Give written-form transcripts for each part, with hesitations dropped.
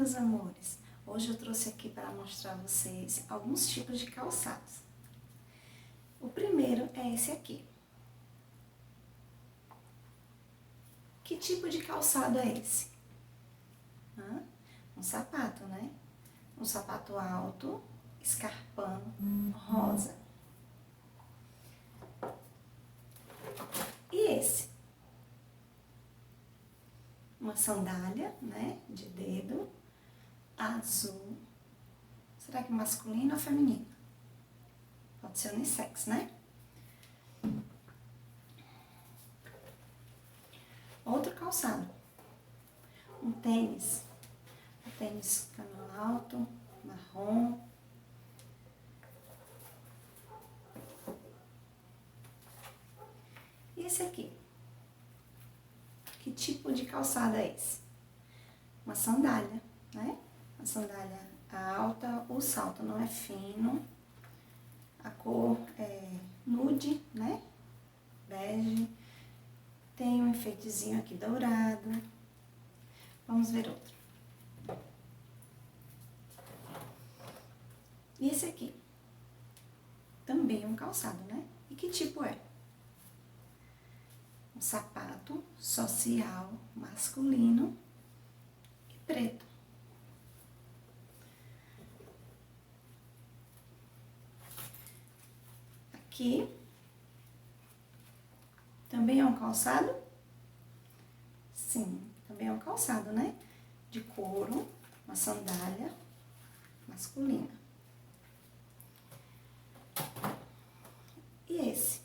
meus amores, hoje eu trouxe aqui para mostrar a vocês alguns tipos de calçados. O primeiro é esse aqui. Que tipo de calçado é esse? Um sapato, né? Um sapato alto, escarpão, rosa. E esse? Uma sandália, né? De dedo, azul. Será que masculino ou feminino? Pode ser unissex, né? Outro calçado. Um tênis. Um tênis cano alto, marrom. E esse aqui? Que tipo de calçado é esse? Uma sandália, né? Uma sandália alta, o salto não é fino. A cor é nude, né? Bege. Tem um enfeitezinho aqui dourado. Vamos ver outro. E esse aqui? Também é um calçado, né? E que tipo é? Um sapato social, masculino e preto. Aqui também é um calçado? Sim, também é um calçado, né? De couro, uma sandália masculina. E esse?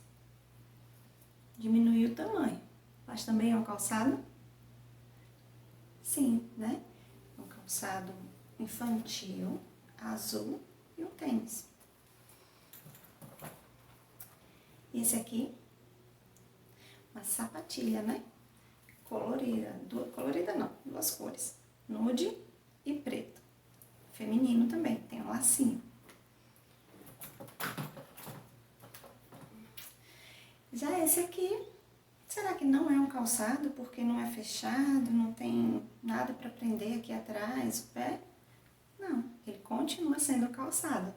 Diminuiu o tamanho, mas também é um calçado? Sim, né? Um calçado infantil, azul e um tênis. E esse aqui? Uma sapatilha, né? Colorida, colorida não, duas cores, nude e preto. Feminino também, tem um lacinho. Já esse aqui, será que não é um calçado porque não é fechado, não tem nada para prender aqui atrás, o pé? Não, ele continua sendo calçado,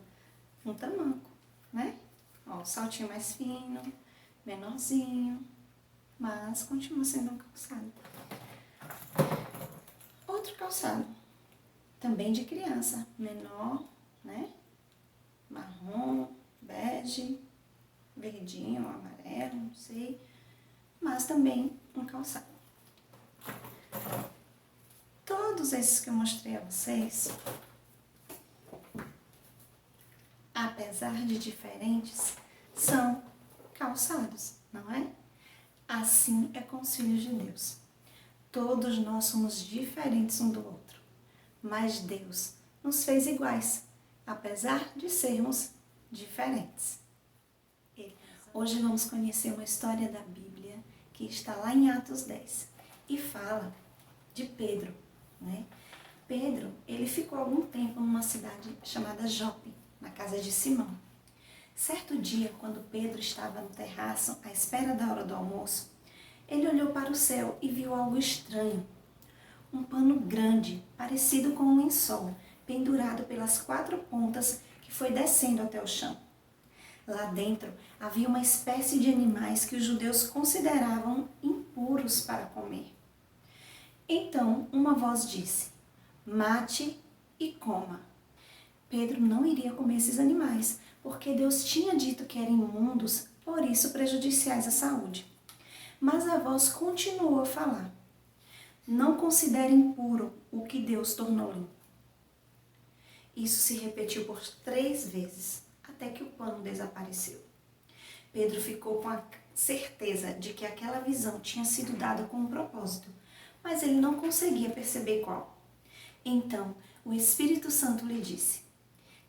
um tamanco, né? Ó, o saltinho mais fino, menorzinho, mas continua sendo um calçado. Outro calçado, também de criança, menor, né? Marrom, bege, verdinho, amarelo, não sei, mas também um calçado. Todos esses que eu mostrei a vocês, apesar de diferentes, são calçados, não é? Assim é com os filhos de Deus. Todos nós somos diferentes um do outro, mas Deus nos fez iguais, apesar de sermos diferentes. Hoje vamos conhecer uma história da Bíblia que está lá em Atos 10 e fala de Pedro, né? Pedro, ele ficou algum tempo numa cidade chamada Jope, na casa de Simão. Certo dia, quando Pedro estava no terraço à espera da hora do almoço, ele olhou para o céu e viu algo estranho. Um pano grande, parecido com um lençol, pendurado pelas quatro pontas que foi descendo até o chão. Lá dentro havia uma espécie de animais que os judeus consideravam impuros para comer. Então uma voz disse: mate e coma. Pedro não iria comer esses animais, porque Deus tinha dito que eram imundos, por isso prejudiciais à saúde. Mas a voz continuou a falar: não considere impuro o que Deus tornou limpo. Isso se repetiu por 3 vezes, até que o pano desapareceu. Pedro ficou com a certeza de que aquela visão tinha sido dada com um propósito, mas ele não conseguia perceber qual. Então, o Espírito Santo lhe disse: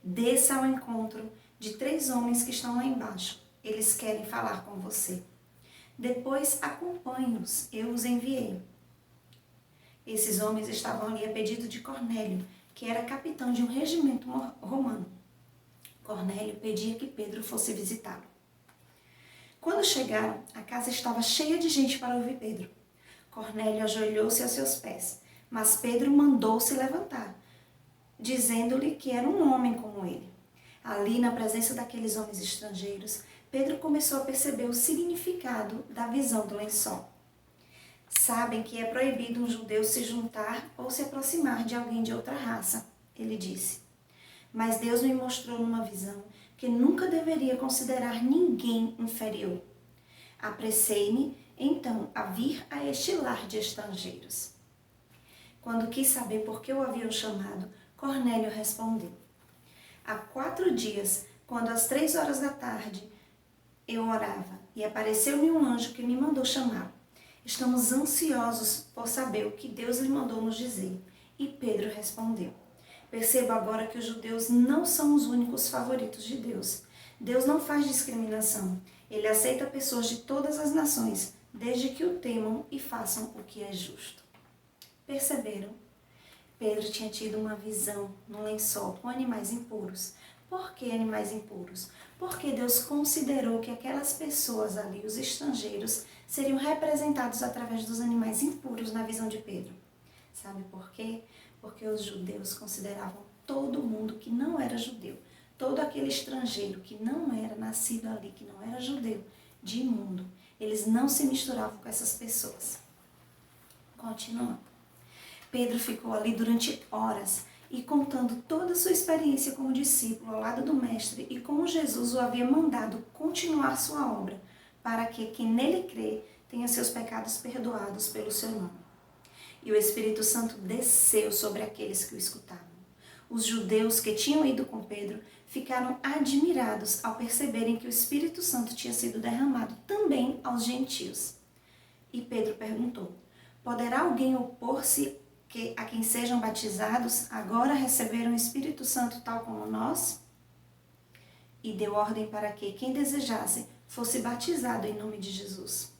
desça ao encontro de 3 homens que estão lá embaixo. Eles querem falar com você. Depois acompanhe-os, eu os enviei. Esses homens estavam ali a pedido de Cornélio, que era capitão de um regimento romano. Cornélio pedia que Pedro fosse visitá-lo. Quando chegaram, a casa estava cheia de gente para ouvir Pedro. Cornélio ajoelhou-se aos seus pés, mas Pedro mandou-se levantar. dizendo-lhe que era um homem como ele. Ali, na presença daqueles homens estrangeiros, Pedro começou a perceber o significado da visão do lençol. Sabem que é proibido um judeu se juntar ou se aproximar de alguém de outra raça, ele disse. Mas Deus me mostrou numa visão que nunca deveria considerar ninguém inferior. Apressei-me, então, a vir a este lar de estrangeiros. Quando quis saber por que o haviam chamado, Cornélio respondeu. Há 4 dias, quando às 3 horas da tarde eu orava, e apareceu-me um anjo que me mandou chamá-lo. Estamos ansiosos por saber o que Deus lhe mandou nos dizer. E Pedro respondeu. Percebo agora que os judeus não são os únicos favoritos de Deus. Deus não faz discriminação. Ele aceita pessoas de todas as nações, desde que o temam e façam o que é justo. Perceberam? Pedro tinha tido uma visão no lençol com animais impuros. Por que animais impuros? Porque Deus considerou que aquelas pessoas ali, os estrangeiros, seriam representados através dos animais impuros na visão de Pedro. Sabe por quê? Porque os judeus consideravam todo mundo que não era judeu, todo aquele estrangeiro que não era nascido ali, que não era judeu, de imundo. Eles não se misturavam com essas pessoas. Continuando. Pedro ficou ali durante horas e contando toda a sua experiência como discípulo ao lado do Mestre e como Jesus o havia mandado continuar sua obra, para que quem nele crê tenha seus pecados perdoados pelo seu nome. E o Espírito Santo desceu sobre aqueles que o escutavam. Os judeus que tinham ido com Pedro ficaram admirados ao perceberem que o Espírito Santo tinha sido derramado também aos gentios. E Pedro perguntou, poderá alguém opor-se a quem sejam batizados agora receberam o Espírito Santo tal como nós? E deu ordem para que quem desejasse fosse batizado em nome de Jesus.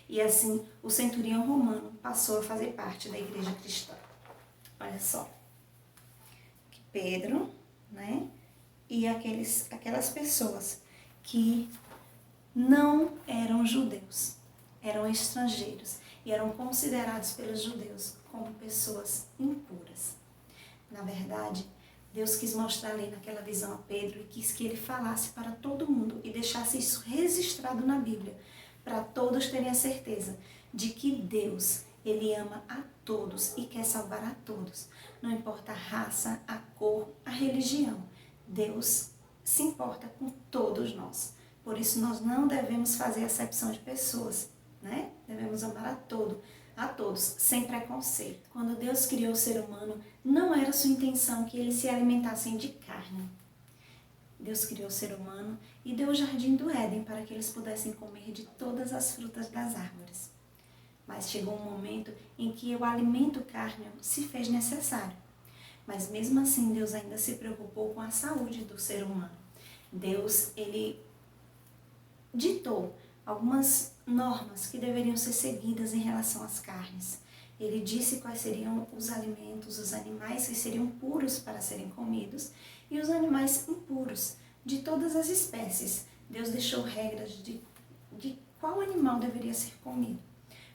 E assim o centurião romano passou a fazer parte da igreja cristã. Olha só, que Pedro, e aquelas pessoas que não eram judeus, eram estrangeiros e eram considerados pelos judeus como pessoas impuras. Na verdade, Deus quis mostrar ali naquela visão a Pedro e quis que ele falasse para todo mundo e deixasse isso registrado na Bíblia, para todos terem a certeza de que Deus, ele ama a todos e quer salvar a todos. Não importa a raça, a cor, a religião. Deus se importa com todos nós. Por isso nós não devemos fazer acepção de pessoas, Devemos amar a todos, sem preconceito. Quando Deus criou o ser humano, não era sua intenção que eles se alimentassem de carne. Deus criou o ser humano e deu o jardim do Éden para que eles pudessem comer de todas as frutas das árvores. Mas chegou um momento em que o alimento carnal se fez necessário. Mas mesmo assim, Deus ainda se preocupou com a saúde do ser humano. Deus, ele ditou algumas normas que deveriam ser seguidas em relação às carnes. Ele disse quais seriam os alimentos, os animais que seriam puros para serem comidos e os animais impuros de todas as espécies. Deus deixou regras de qual animal deveria ser comido.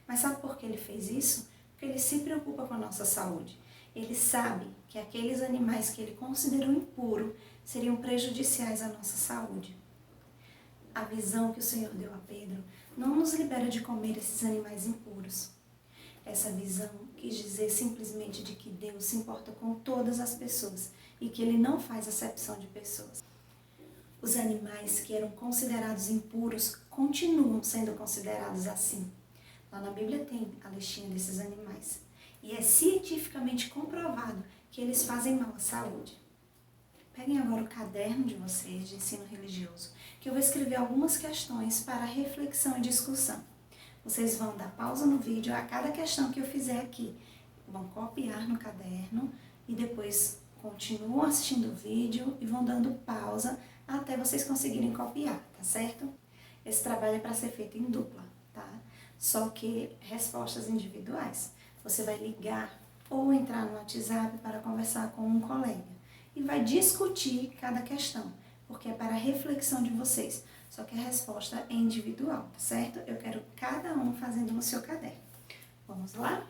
Mas sabe por que ele fez isso? Porque ele se preocupa com a nossa saúde. Ele sabe que aqueles animais que ele considerou impuros seriam prejudiciais à nossa saúde. A visão que o Senhor deu a Pedro não nos libera de comer esses animais impuros. Essa visão quis dizer simplesmente de que Deus se importa com todas as pessoas e que Ele não faz acepção de pessoas. Os animais que eram considerados impuros continuam sendo considerados assim. Lá na Bíblia tem a listinha desses animais. E é cientificamente comprovado que eles fazem mal à saúde. Peguem agora o caderno de vocês de ensino religioso, que eu vou escrever algumas questões para reflexão e discussão. Vocês vão dar pausa no vídeo a cada questão que eu fizer aqui. Vão copiar no caderno e depois continuam assistindo o vídeo e vão dando pausa até vocês conseguirem copiar, tá certo? Esse trabalho é para ser feito em dupla, tá? Só que respostas individuais. Você vai ligar ou entrar no WhatsApp para conversar com um colega e vai discutir cada questão, porque é para a reflexão de vocês. Só que a resposta é individual, tá certo? Eu quero cada um fazendo no seu caderno. Vamos lá?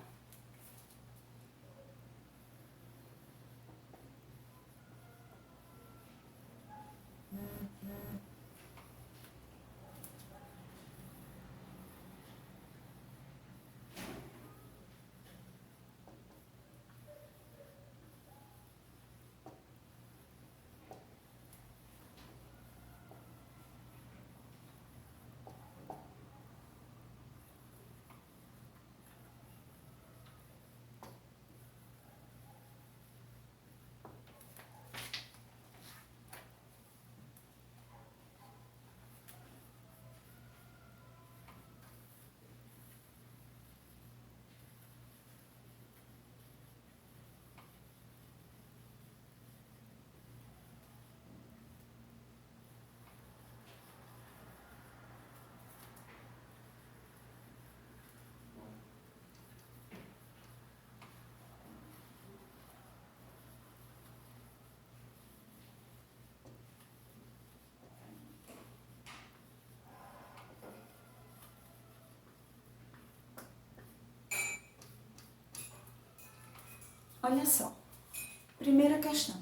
Olha só, primeira questão.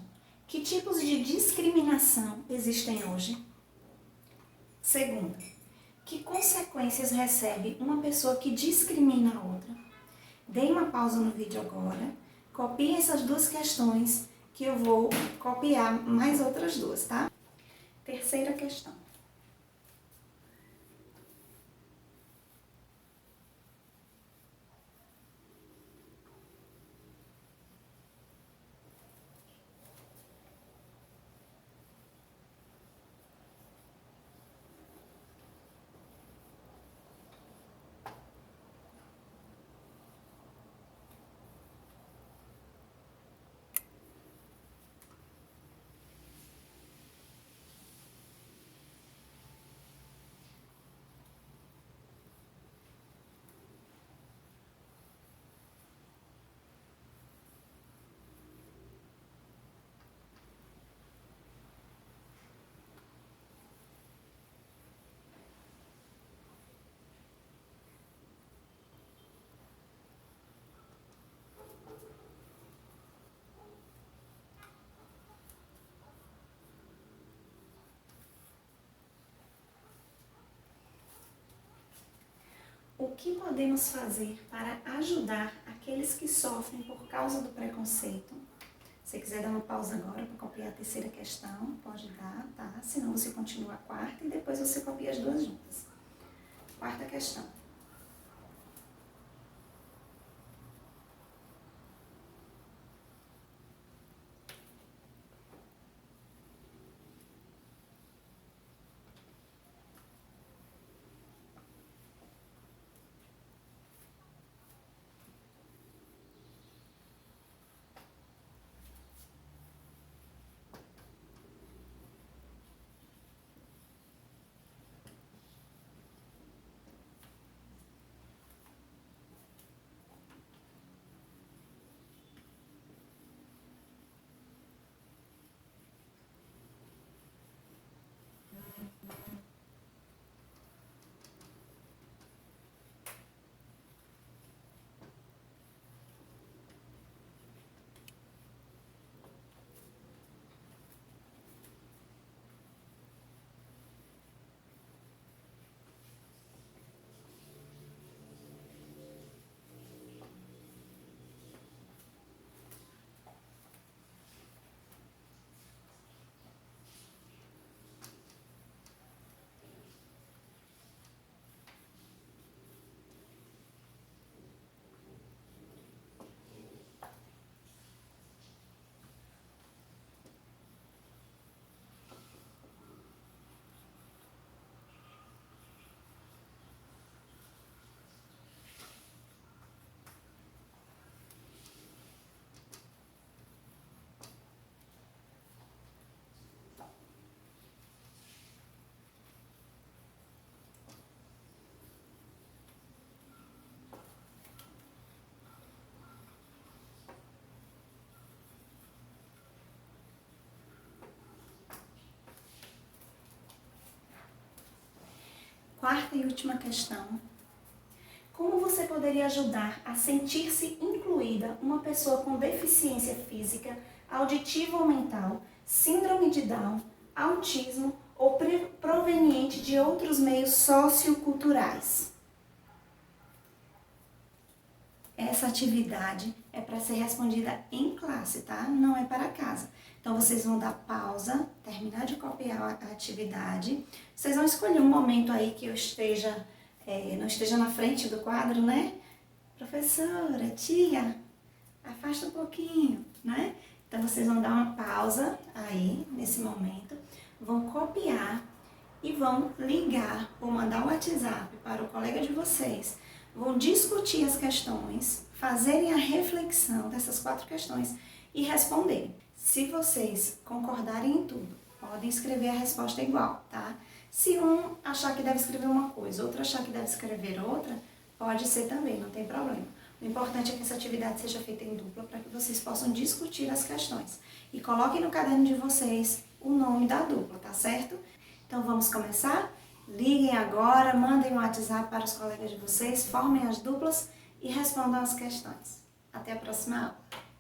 Que tipos de discriminação existem hoje? Segunda, que consequências recebe uma pessoa que discrimina a outra? Dê uma pausa no vídeo agora, copie essas duas questões que eu vou copiar mais outras duas, tá? Terceira questão. O que podemos fazer para ajudar aqueles que sofrem por causa do preconceito? Se quiser dar uma pausa agora para copiar a terceira questão, pode dar, tá? Senão você continua a quarta e depois você copia as duas juntas. Quarta questão. Quarta e última questão. Como você poderia ajudar a sentir-se incluída uma pessoa com deficiência física, auditiva ou mental, síndrome de Down, autismo ou proveniente de outros meios socioculturais? Essa atividade é para ser respondida em classe, tá? Não é para casa. Então, vocês vão dar pausa, terminar de copiar a atividade. Vocês vão escolher um momento aí que eu não esteja na frente do quadro, né? Professora, tia, afasta um pouquinho, né? Então, vocês vão dar uma pausa aí, nesse momento. Vão copiar e vão ligar ou mandar um WhatsApp para o colega de vocês. Vão discutir as questões, fazerem a reflexão dessas 4 questões e responderem. Se vocês concordarem em tudo, podem escrever a resposta igual, tá? Se um achar que deve escrever uma coisa, outro achar que deve escrever outra, pode ser também, não tem problema. O importante é que essa atividade seja feita em dupla para que vocês possam discutir as questões. E coloquem no caderno de vocês o nome da dupla, tá certo? Então vamos começar? Liguem agora, mandem um WhatsApp para os colegas de vocês, formem as duplas e respondam as questões. Até a próxima aula!